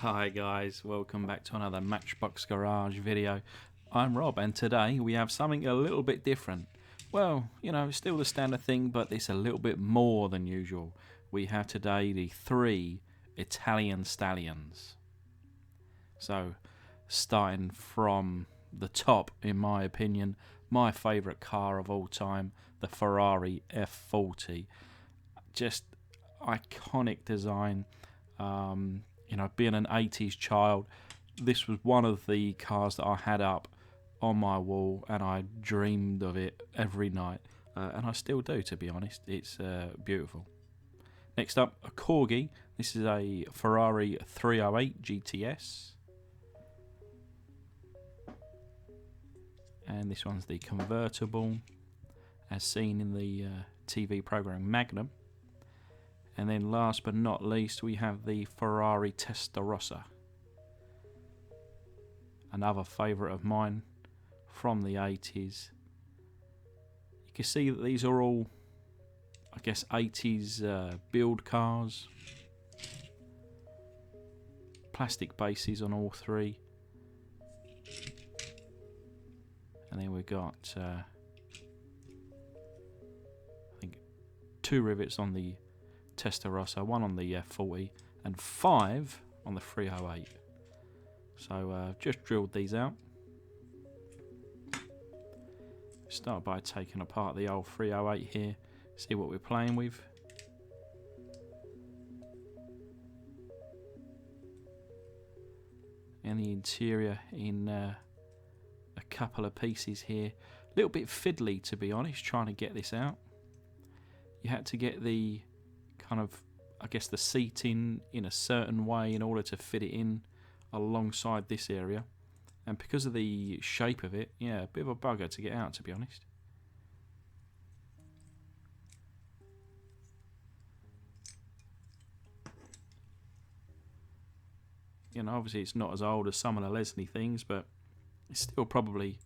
Hi guys, welcome back to another Matchbox Garage video. I'm Rob and today we have something a little bit different. Well, you know, still the standard thing, but it's a little bit more than usual. We have today the 3 Italian Stallions. So, starting from the top, in my opinion, my favourite car of all time, the Ferrari F40. Just iconic design. You know, being an 80s child, this was one of the cars that I had up on my wall and I dreamed of it every night. And I still do, to be honest. It's beautiful. Next up, a Corgi. This is a Ferrari 308 GTS. And this one's the convertible, as seen in the TV program Magnum. And then last but not least, we have the Ferrari Testarossa. Another favourite of mine from the 80s. You can see that these are all, I guess, 80s build cars. Plastic bases on all three. And then we've got, I think, 2 rivets on the Testarossa, 1 on the F40 and 5 on the 308. So just drilled these out. Start by taking apart the old 308 here, see what we're playing with. And the interior in a couple of pieces here. A little bit fiddly, to be honest, trying to get this out. You had to get the kind of, I guess, the seating in a certain way in order to fit it in alongside this area. And because of the shape of it, yeah, a bit of a bugger to get out, to be honest. You know, obviously it's not as old as some of the Leslie things, but it's still probably,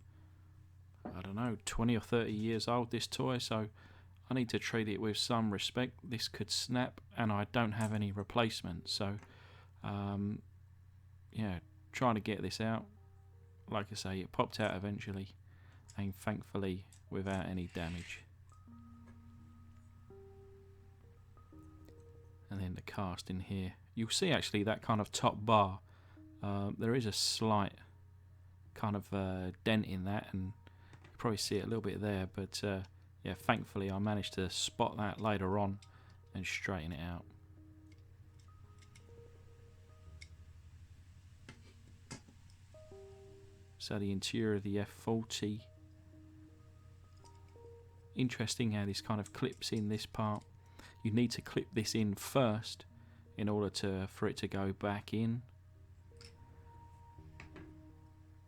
I don't know, 20 or 30 years old, this toy, so I need to treat it with some respect. This could snap and I don't have any replacement, so yeah, trying to get this out. Like I say, it popped out eventually and thankfully without any damage. And then the cast in here, you'll see actually that kind of top bar, there is a slight kind of dent in that, and you probably see it a little bit there, but yeah, thankfully I managed to spot that later on and straighten it out. So the interior of the F40. Interesting how this kind of clips in this part. You need to clip this in first in order for it to go back in,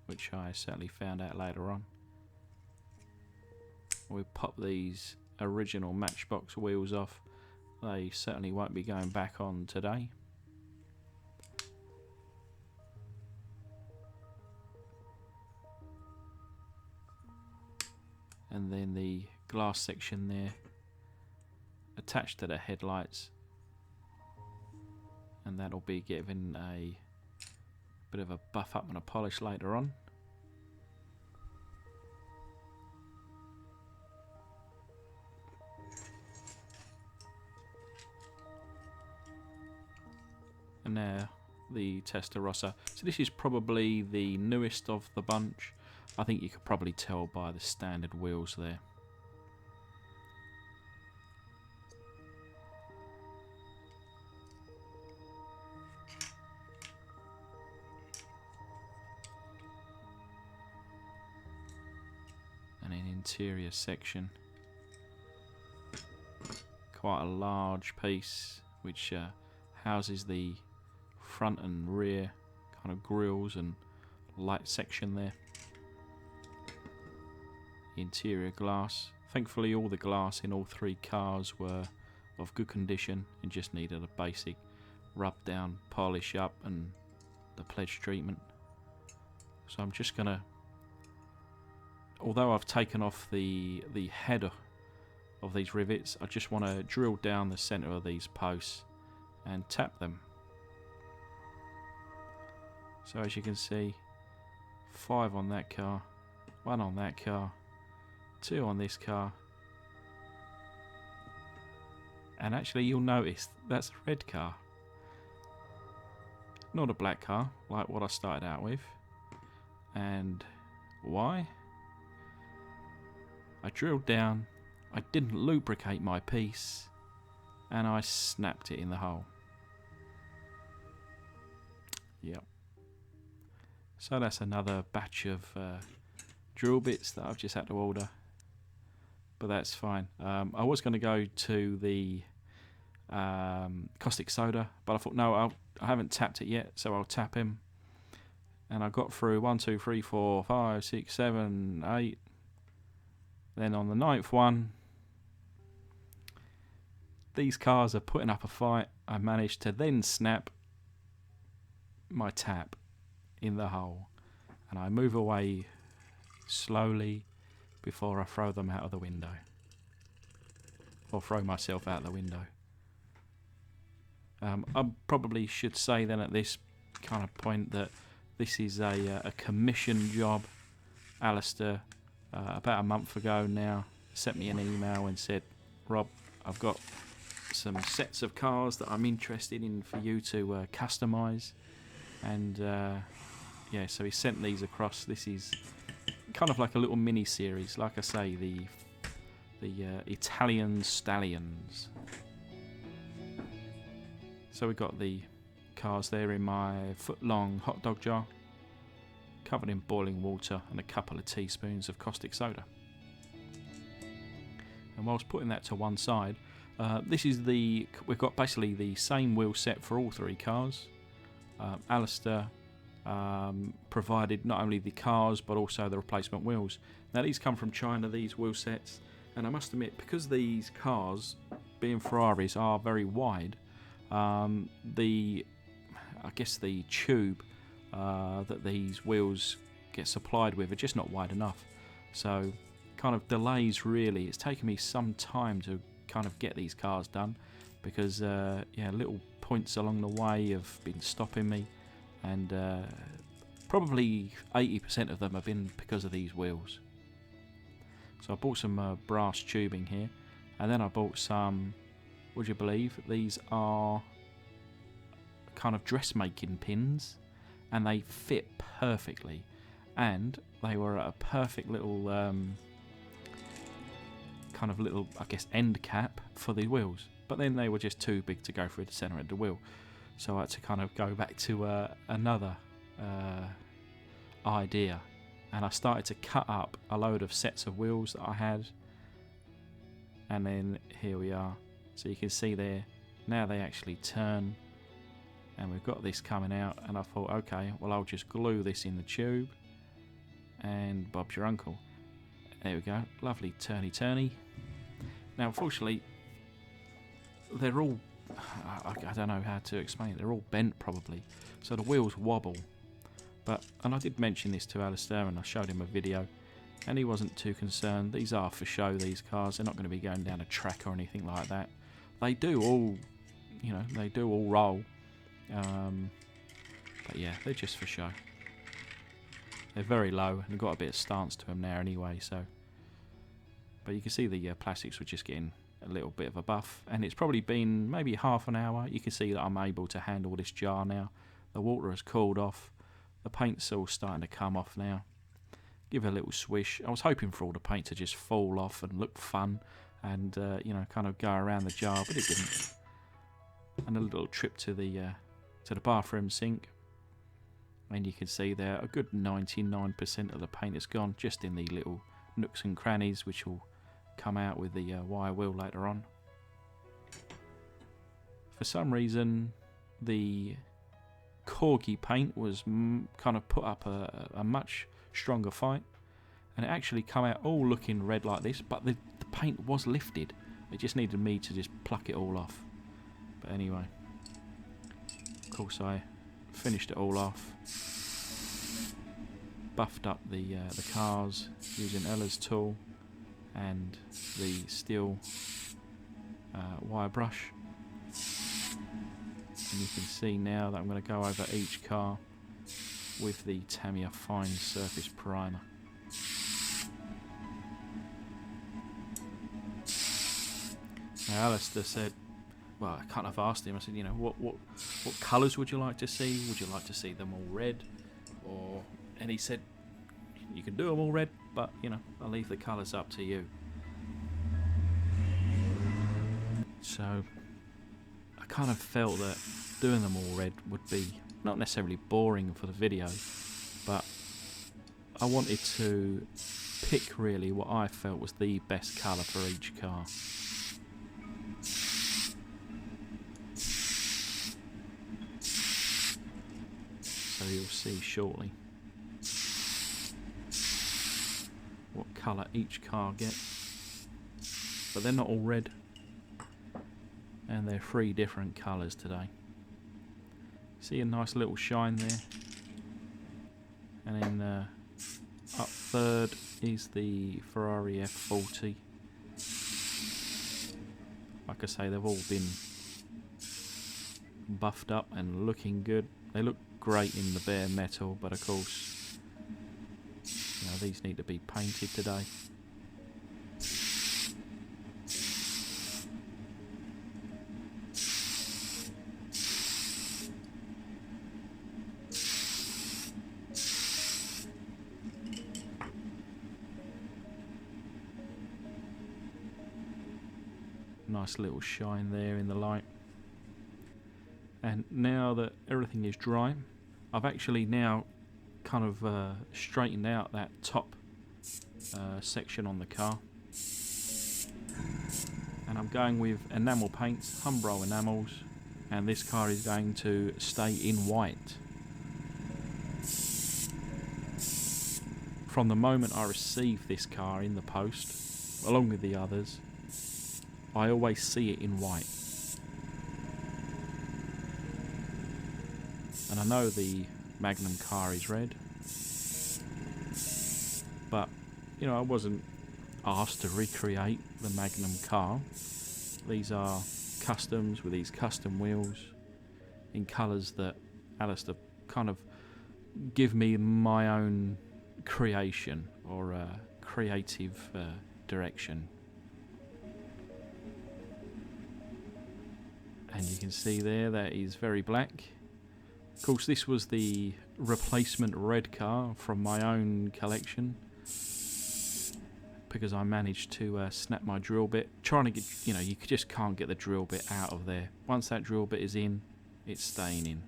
which I certainly found out later on. We pop these original Matchbox wheels off. They certainly won't be going back on today. And then the glass section there attached to the headlights, and that'll be given a bit of a buff up and a polish later on. And now the Testarossa. So this is probably the newest of the bunch. I think you could probably tell by the standard wheels there. And an interior section. Quite a large piece which houses the front and rear kind of grills and light section there. Interior glass. Thankfully all the glass in all 3 cars were of good condition and just needed a basic rub down, polish up and the pledge treatment. So I'm just gonna, although I've taken off the header of these rivets, I just want to drill down the center of these posts and tap them. So as you can see, 5 on that car, 1 on that car, 2 on this car. And actually you'll notice that's a red car. Not a black car, like what I started out with. And why? I drilled down, I didn't lubricate my piece, and I snapped it in the hole. Yep. So that's another batch of drill bits that I've just had to order. But that's fine. I was going to go to the caustic soda, but I thought no, I haven't tapped it yet, so I'll tap him. And I got through 1, 2, 3, 4, 5, 6, 7, 8. Then on the 9th one, these cars are putting up a fight. I managed to then snap my tap in the hole, and I move away slowly before I throw them out of the window, or throw myself out the window. I probably should say then at this kind of point that this is a commission job. Alastair, about a month ago now, sent me an email and said, Rob, I've got some sets of cars that I'm interested in for you to customise. And yeah, so he sent these across. This is kind of like a little mini series, like I say, the Italian Stallions. So we've got the cars there in my foot-long hot dog jar, covered in boiling water and a couple of teaspoons of caustic soda. And whilst putting that to one side, we've got basically the same wheel set for all 3 cars. Alastair provided not only the cars but also the replacement wheels. Now these come from China, these wheel sets, and I must admit, because these cars, being Ferraris, are very wide, I guess the tube that these wheels get supplied with are just not wide enough. So kind of delays really. It's taken me some time to kind of get these cars done, because yeah, little points along the way have been stopping me, and probably 80% of them have been because of these wheels. So I bought some brass tubing here, and then I bought some, would you believe, these are kind of dressmaking pins, and they fit perfectly, and they were a perfect little kind of little, I guess, end cap for the wheels, but then they were just too big to go through the centre of the wheel, so I had to kind of go back to another idea, and I started to cut up a load of sets of wheels that I had, and then here we are. So you can see there, now they actually turn, and we've got this coming out, and I thought, okay, well, I'll just glue this in the tube, and Bob's your uncle. There we go, lovely turny. Now unfortunately, they're all, I don't know how to explain it, they're all bent probably, so the wheels wobble. And I did mention this to Alastair, and I showed him a video, and he wasn't too concerned. These are for show, these cars, they're not going to be going down a track or anything like that. They do all, you know, they do all roll, but yeah, they're just for show. They're very low, and they've got a bit of stance to them now anyway, so. But you can see the plastics were just getting a little bit of a buff, and it's probably been maybe half an hour. You can see that I'm able to handle this jar now. The water has cooled off, the paint's all starting to come off now. Give it a little swish. I was hoping for all the paint to just fall off and look fun, and you know, kind of go around the jar, but it didn't. And a little trip to the bathroom sink, and you can see there a good 99% of the paint is gone, just in the little nooks and crannies, which will come out with the wire wheel later on. For some reason, the corgi paint was kind of put up a much stronger fight, and it actually come out all looking red like this, but the paint was lifted. It just needed me to just pluck it all off. But anyway, of course I finished it all off, buffed up the cars using Ella's tool and the steel wire brush. And you can see now that I'm going to go over each car with the Tamiya Fine Surface Primer. Now Alastair said, well, I kind of asked him, I said, you know, what colours would you like to see? Would you like to see them all red? And he said, you can do them all red, but, you know, I'll leave the colours up to you. So I kind of felt that doing them all red would be not necessarily boring for the video, but I wanted to pick really what I felt was the best colour for each car. So you'll see shortly what colour each car gets, but they're not all red, and they're 3 different colours today. See a nice little shine there, and then up third is the Ferrari F40. Like I say, they've all been buffed up and looking good. They look great in the bare metal, but of course, you know, these need to be painted today. Nice little shine there in the light. And now that everything is dry, I've actually now kind of straightened out that top section on the car, and I'm going with enamel paints, Umbro enamels, and this car is going to stay in white. From the moment I received this car in the post, along with the others, I always see it in white. And I know the Magnum car is red, but you know, I wasn't asked to recreate the Magnum car. These are customs with these custom wheels in colours that Alastair kind of give me my own creation or creative direction. And you can see there that is very black. Of course, this was the replacement red car from my own collection, because I managed to snap my drill bit. Trying to get, you know, you just can't get the drill bit out of there. Once that drill bit is in, it's staying in.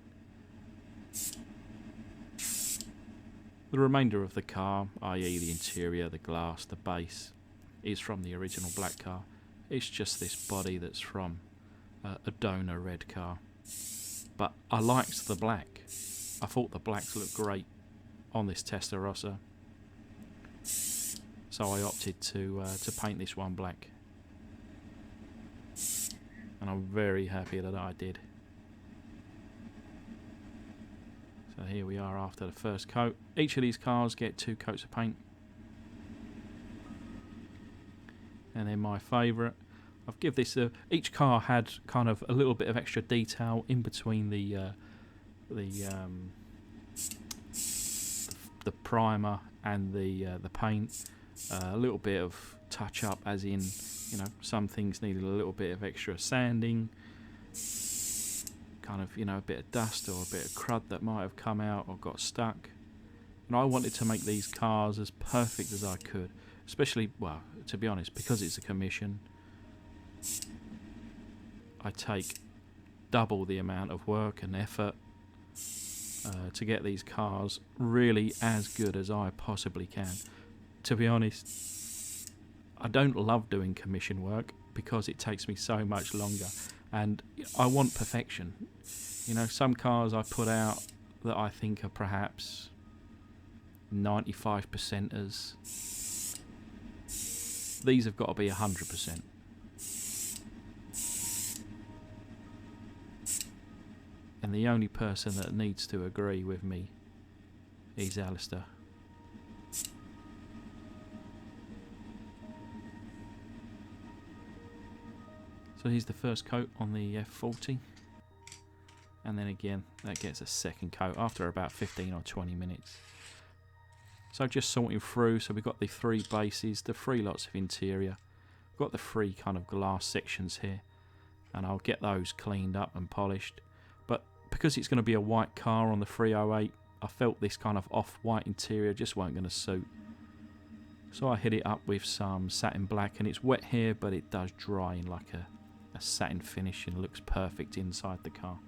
The remainder of the car, i.e. the interior, the glass, the base, is from the original black car. It's just this body that's from a donor red car. But I liked the black. I thought the blacks looked great on this Testarossa, so I opted to paint this one black, and I'm very happy that I did. So here we are after the first coat. Each of these cars get 2 coats of paint, and then my favourite, I've give this each car had kind of a little bit of extra detail in between the primer and the paint. A little bit of touch up, as in, you know, some things needed a little bit of extra sanding, kind of, you know, a bit of dust or a bit of crud that might have come out or got stuck. And I wanted to make these cars as perfect as I could, especially, well, to be honest, because it's a commission, I take double the amount of work and effort to get these cars really as good as I possibly can. To be honest, I don't love doing commission work because it takes me so much longer, and I want perfection. You know, some cars I put out that I think are perhaps 95%ers. These have got to be 100%. And the only person that needs to agree with me is Alastair. So here's the first coat on the F40. and then again that gets a second coat after about 15 or 20 minutes. So just sorting through. So we've got the 3 bases, the 3 lots of interior, we've got the 3 kind of glass sections here, and I'll get those cleaned up and polished. But because it's going to be a white car on the 308, I felt this kind of off-white interior just weren't going to suit. So I hit it up with some satin black, and it's wet here, but it does dry in like a satin finish and looks perfect inside the car.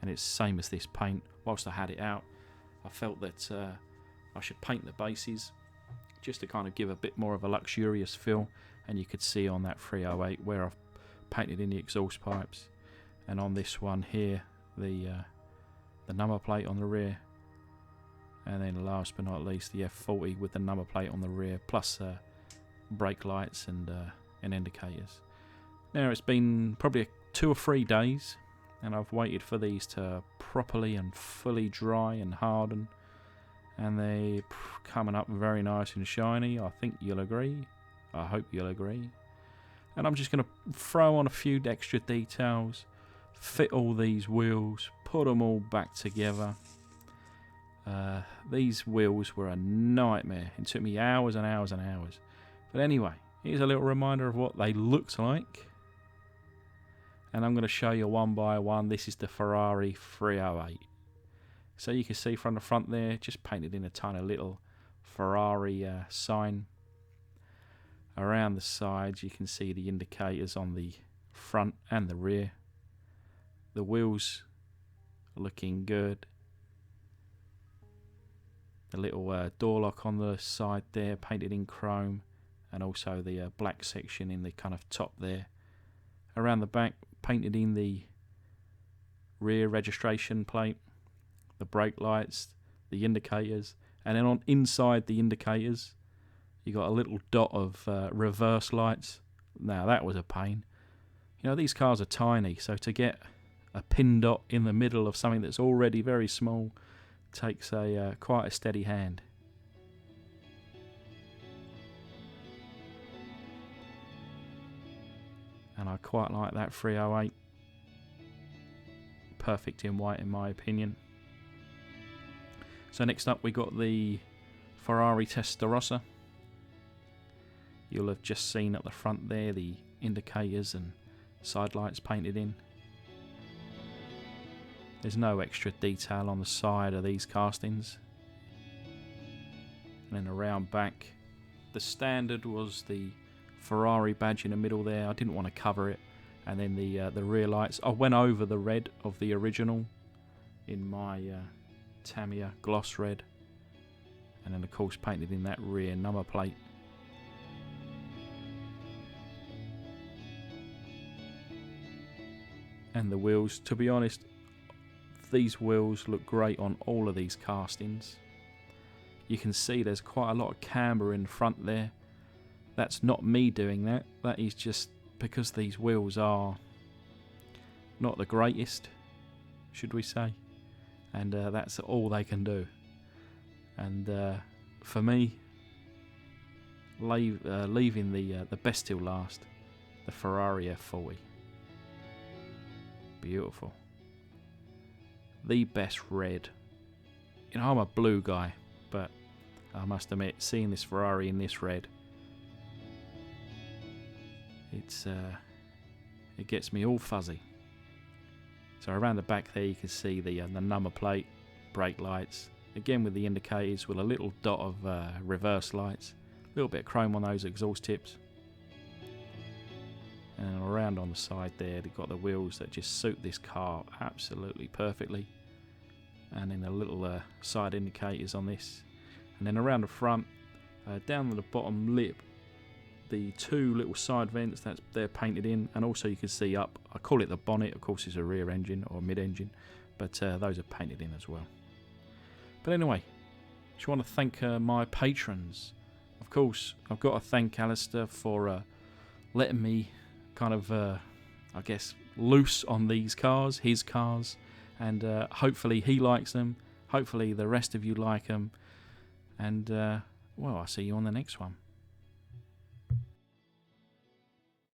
And it's the same as this paint. Whilst I had it out, I felt that I should paint the bases just to kind of give a bit more of a luxurious feel. And you could see on that 308 where I've painted in the exhaust pipes, and on this one here the number plate on the rear, and then last but not least the F40 with the number plate on the rear, plus brake lights and indicators. Now it's been probably 2 or 3 days, and I've waited for these to properly and fully dry and harden, and they're coming up very nice and shiny. I think you'll agree. I hope you'll agree. And I'm just going to throw on a few extra details, fit all these wheels, put them all back together. These wheels were a nightmare. It took me hours and hours and hours. But anyway, here's a little reminder of what they looked like. And I'm going to show you one by one. This is the Ferrari 308. So you can see from the front there, just painted in a tiny little Ferrari sign. Around the sides you can see the indicators on the front and the rear. The wheels are looking good. The little door lock on the side there, painted in chrome, and also the black section in the kind of top there. Around the back, painted in the rear registration plate, the brake lights, the indicators, and then on inside the indicators you got a little dot of reverse lights. Now that was a pain. You know, these cars are tiny, so to get a pin dot in the middle of something that's already very small takes quite a steady hand. And I quite like that 308. Perfect in white in my opinion. So next up we got the Ferrari Testarossa. You'll have just seen at the front there the indicators and side lights painted in. There's no extra detail on the side of these castings. And then around back, the standard was the Ferrari badge in the middle there. I didn't want to cover it. And then the rear lights, I went over the red of the original in my Tamiya gloss red, and then of course painted in that rear number plate. And the wheels, to be honest, these wheels look great on all of these castings. You can see there's quite a lot of camber in front there. That's not me doing that. That is just because these wheels are not the greatest, should we say. And that's all they can do. And for me, leaving the best till last, the Ferrari F40. Beautiful. The best red. You know, I'm a blue guy, but I must admit, seeing this Ferrari in this red, it gets me all fuzzy. So around the back there you can see the number plate, brake lights, again with the indicators with a little dot of reverse lights, a little bit of chrome on those exhaust tips. And around on the side there they've got the wheels that just suit this car absolutely perfectly. And then the little side indicators on this. And then around the front, down the bottom lip, the 2 little side vents that they're painted in, and also you can see up, I call it the bonnet, of course it's a rear engine or mid-engine, but those are painted in as well. But anyway, just want to thank my patrons. Of course, I've got to thank Alastair for letting me kind of, I guess, loose on these cars, his cars, and hopefully he likes them, hopefully the rest of you like them, and well, I'll see you on the next one.